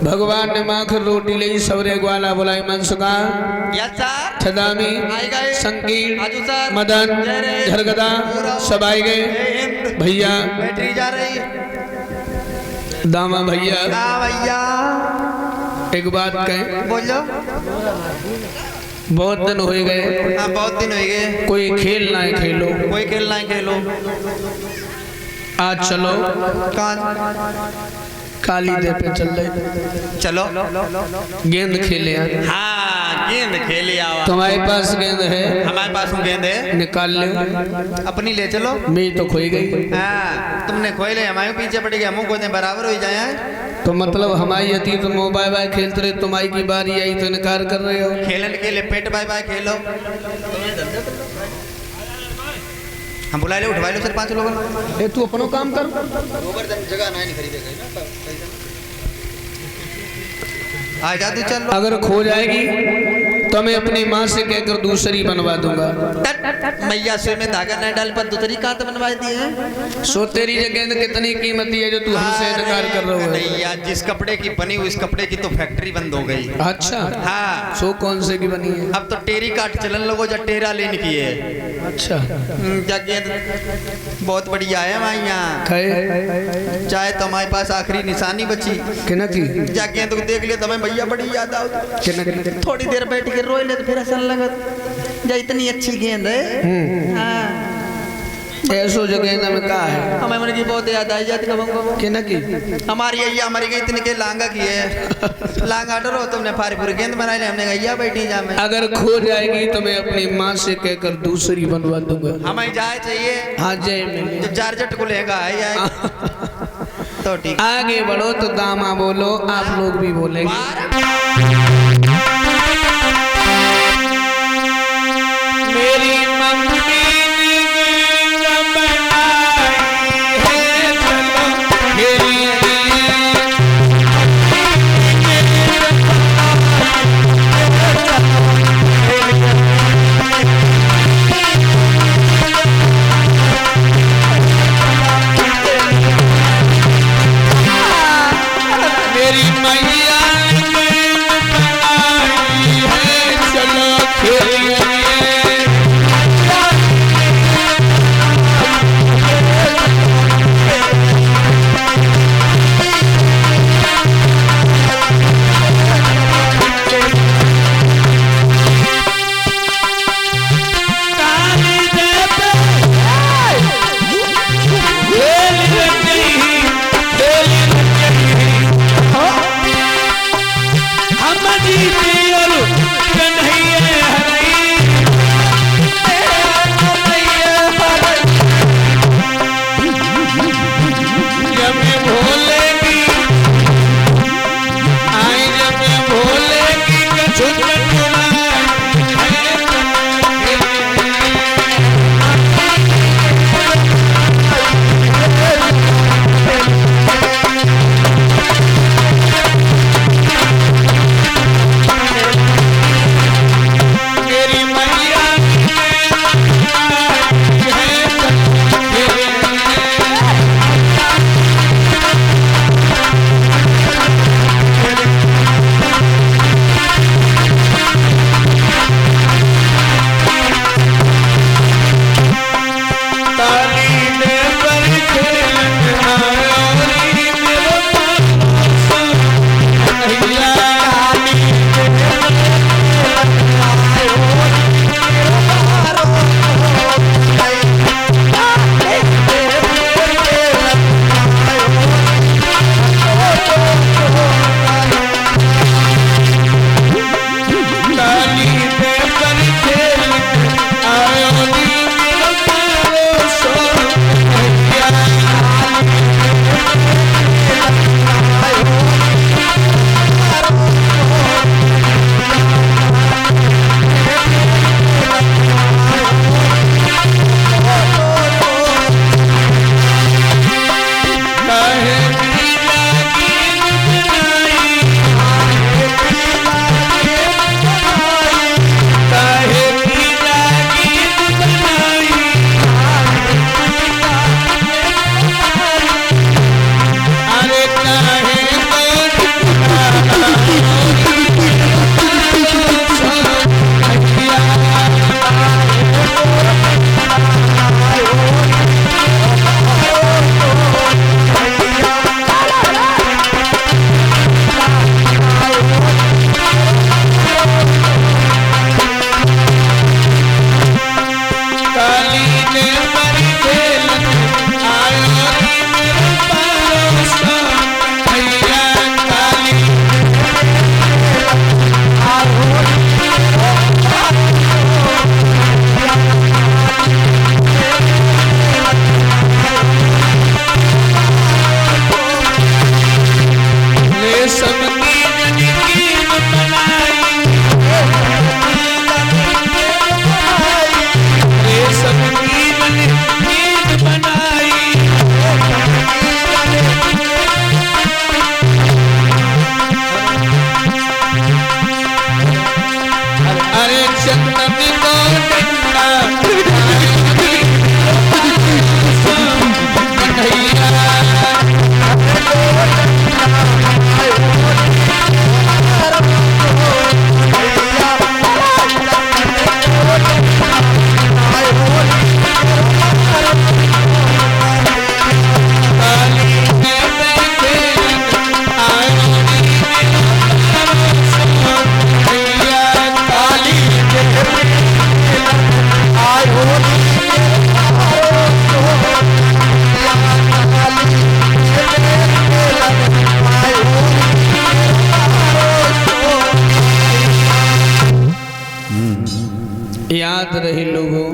भगवान ने माखर रोटी ले सवरे ग्वाला बुलाई मनसुका छदामी संकीर्ण मदन झरगदा सब आए गए भैया जा रही दामा भैया भैया एक बात कहें बोलो बहुत दिन हो गए बहुत दिन हो गए कोई खेल ना है खेलो कोई खेल ना खेलो आज चलो काली दे पे चल रहे चलो गेंद खेले हाँ गेंद खेले आओ तुम्हारे पास गेंद है हमारे पास गेंद है निकाल ले अपनी ले चलो मेरी तो खोई गई हाँ तुमने खोई ले हमारे पीछे पड़ गया मुँह को बराबर हो जाए तो मतलब हमारी अति तो मोबाइल बाय खेलते रहे तुम्हारी की बारी आई तो इनकार कर रहे हो खेलने के लिए पेट बाय बाय खेलो हम बुला ले उठवा लो सर 5 लोगों ए तू अपनो काम कर जगह नहीं खरीदेगा आ जा तू चल अगर खो जाएगी तो मैं अपनी माँ से कहकर दूसरी बनवा दूंगा मैया से में धागा नहीं डाल पर दूसरी कहाँ तो बनवा दी है सो तेरी ये गेंद कितनी कीमती है जो तू हमसे इनकार कर रहा है नहीं यार जिस कपड़े की बनी हुई इस कपड़े की तो फैक्ट्री बंद हो गई अच्छा हाँ सो कौन से की बनी है अब तो टेरी काट चलन लोगों जब टेरा लेने की है अच्छा गेंद बहुत बढ़िया है वहाँ यहाँ चाहे तो हमारे पास आखिरी निशानी बची किना की जा गेंद को देख लिया तो मैं भैया बड़ी याद आओ थोड़ी देर बैठ के रोए ले तो फिर ऐसा लगत जा इतनी अच्छी गेंद है हाँ ऐसो जो गेंद में कहा है हमें मन की बहुत याद आई जाती कब किना की हमारी यही हमारी गई इतनी के लांगा की है लांगा डरो तुमने फारीपुर गेंद बनाई ले हमने गैया बैठी जा मैं अगर खो जाएगी तो मैं अपनी माँ से कहकर दूसरी बनवा दूंगा हमें जाए चाहिए हाँ जय जब जारजट को लेगा है तो ठीक आगे बढ़ो तो दामा बोलो आप लोग भी बोलेंगे मेरी मम्मी रहे लोगों,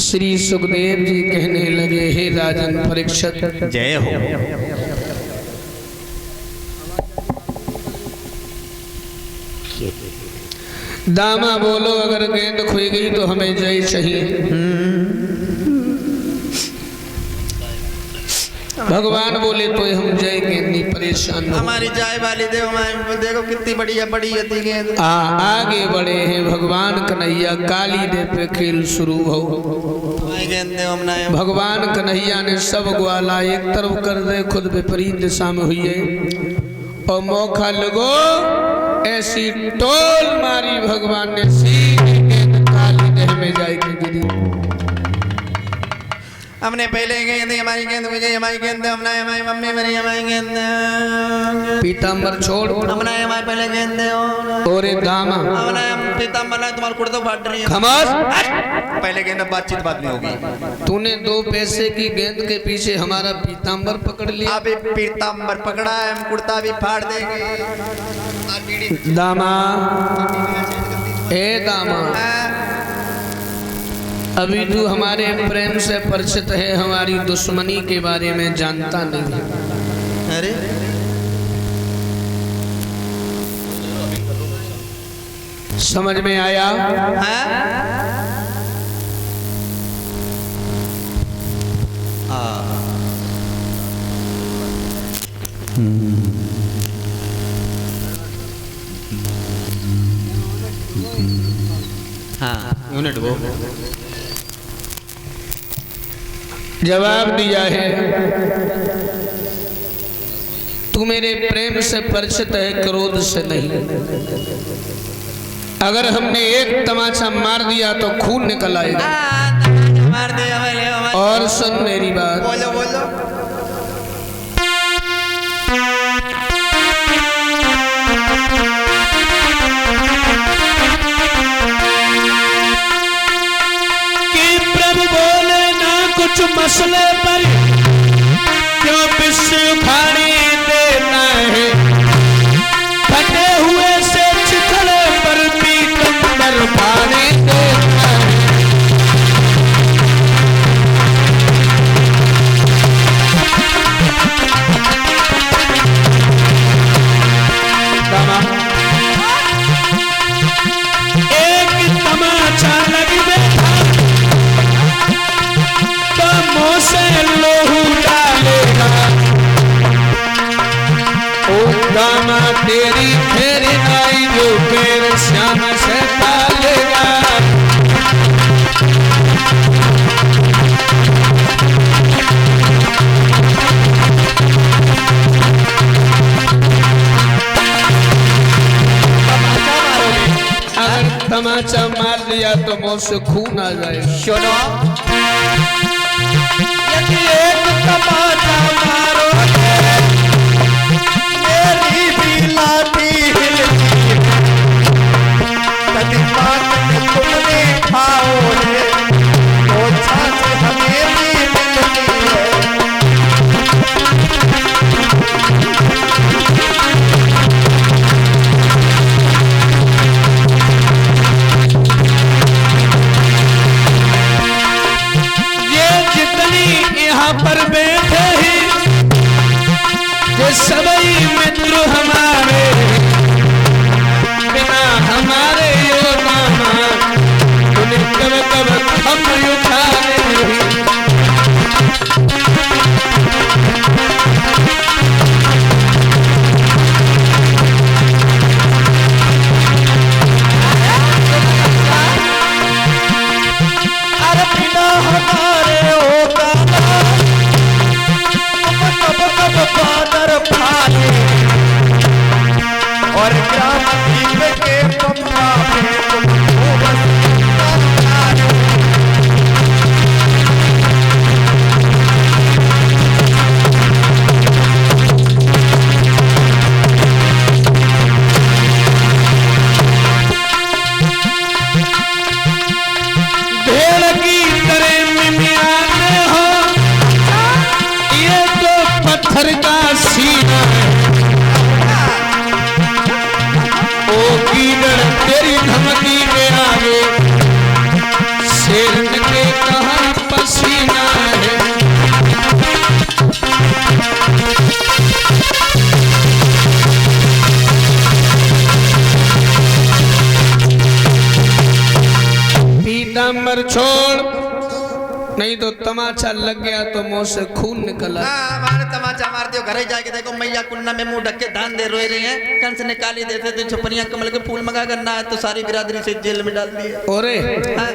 श्री सुखदेव जी कहने लगे, हे राजन परीक्षित, जय हो। दामा बोलो, अगर गेंद खोई गई तो हमें जय चाहिए। भगवान बोले तो हम जय गेंद नहीं, परेशान हो। हमारी जय वाली देव, देखो कितनी बढ़िया बड़ी होती गेंद। आगे बढ़े हैं भगवान कन्हैया, काली दे पे खेल शुरू हो। भगवान कन्हैया ने सब ग्वाला एक तरफ कर दे, खुद विपरीत दिशा में हुई है और मौका लगो ऐसी टोल मारी भगवान ने, सीधी गेंद काली देह में जाएगी गिरी। हमने पहले गेंद, हमारी गेंद मुझे, हमारी गेंद हमने, हमारी मम्मी मेरी, हमारी गेंद पीताम्बर छोड़, हमने हमारी पहले गेंद और दामा हमने पीताम्बर, तुम्हारा कुर्ता फाट रही है। खमास, पहले गेंद, बातचीत बाद में होगी। तूने 2 पैसे की गेंद के पीछे हमारा पीताम्बर पकड़ लिया। अभी पीताम्बर पकड़ा है, हम कुर्ता भी फाड़ देंगे। दामा, ए दामा, अभी तू हमारे प्रेम से परिचित है, हमारी दुश्मनी के बारे में जानता नहीं। अरे समझ में आया? हाँ, यूनिट वो जवाब दिया है, तू मेरे प्रेम से परिचित है, क्रोध से नहीं। अगर हमने एक तमाचा मार दिया तो खून निकल आएगा। मार दिया। और सुन मेरी बात, बोलो बोलो। कुछ मसले पर क्यों विश्व उखाड़ी देना है, फटे हुए से चिथड़े पर पीतम्बर फाड़ी देना है। एक तमाचा लग बैठा से लोहू डालेगा, ओ दामा तेरी फेरी आई जो पेड़ श्याम से डालेगा। अगर तमाचा मार दिया तो मुंह से खून आ जाएगा। सुनो, यदि एक तमाचा मारोगे मेरी भी लाठी हिलती है, कभी पाक तुमने खाओगे तो छाछ हमें भी मिलती है। यहाँ पर बैठे ही ये सभी मित्र हमारे, सीधा मर छोड़, नहीं तो तमाचा लग गया तो मुंह से खून निकला। हमारे तमाचा मार दियो, घरे जाके देखो मैया कुन्ना में मुंह ढक के धान दे रोए रही हैं, कंस निकाली देते थे, छपनिया कमल के फूल मंगा करना है तो सारी बिरादरी से जेल में डाल दिया। ओरे हाँ?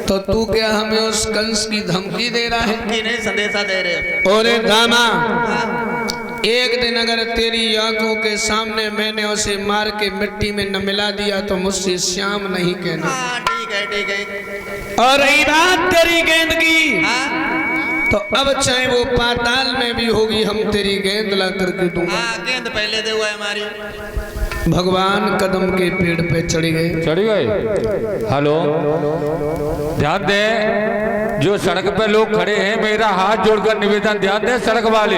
तो तू क्या हमें उस कंस की धमकी दे रहा है? कि नहीं संदेशा दे रहे। ओरे दामा, हाँ? एक दिन अगर तेरी आंखों के सामने मैंने उसे मार के मिट्टी में न मिला दिया तो मुझसे श्याम नहीं कहना। हाँ, ठीक है ठीक है। और रही बात तेरी गेंद की, हाँ? तो अब चाहे वो पाताल में भी होगी, हम तेरी गेंद ला करके दूंगा। हाँ, गेंद पहले दे हुआ है हमारी। भगवान कदम के पेड़ पे चढ़ गए। हेलो, ध्यान दे, जो सड़क पे लोग खड़े हैं, मेरा हाथ जोड़कर निवेदन, ध्यान दे सड़क वाले।